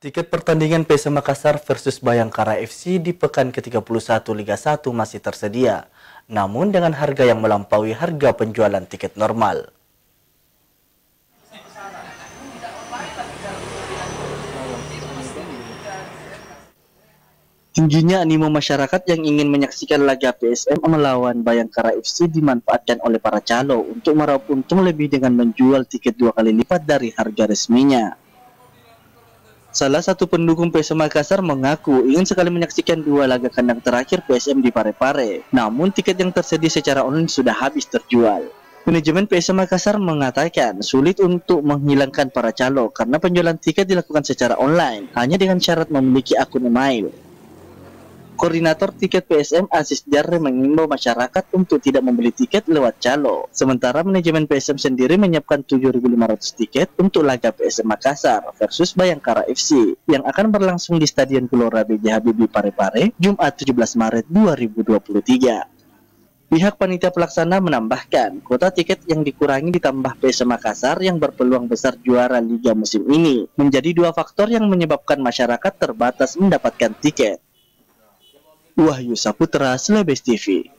Tiket pertandingan PSM Makassar versus Bayangkara FC di pekan ke-31 Liga 1 masih tersedia, namun dengan harga yang melampaui harga penjualan tiket normal. Tingginya animo masyarakat yang ingin menyaksikan laga PSM melawan Bayangkara FC dimanfaatkan oleh para calo untuk meraup untung lebih dengan menjual tiket 2 kali lipat dari harga resminya. Salah satu pendukung PSM Makassar mengaku ingin sekali menyaksikan 2 laga kandang terakhir PSM di Parepare, namun tiket yang tersedia secara online sudah habis terjual. Manajemen PSM Makassar mengatakan sulit untuk menghilangkan para calo karena penjualan tiket dilakukan secara online, hanya dengan syarat memiliki akun email. Koordinator tiket PSM Aziz Jarre mengimbau masyarakat untuk tidak membeli tiket lewat calo. Sementara manajemen PSM sendiri menyiapkan 7.500 tiket untuk laga PSM Makassar versus Bayangkara FC yang akan berlangsung di Stadion Gelora B.J. Habibie Parepare Jumat 17 Maret 2023. Pihak panitia pelaksana menambahkan, kuota tiket yang dikurangi ditambah PSM Makassar yang berpeluang besar juara liga musim ini menjadi 2 faktor yang menyebabkan masyarakat terbatas mendapatkan tiket. Wahyu Saputra, Slebes TV.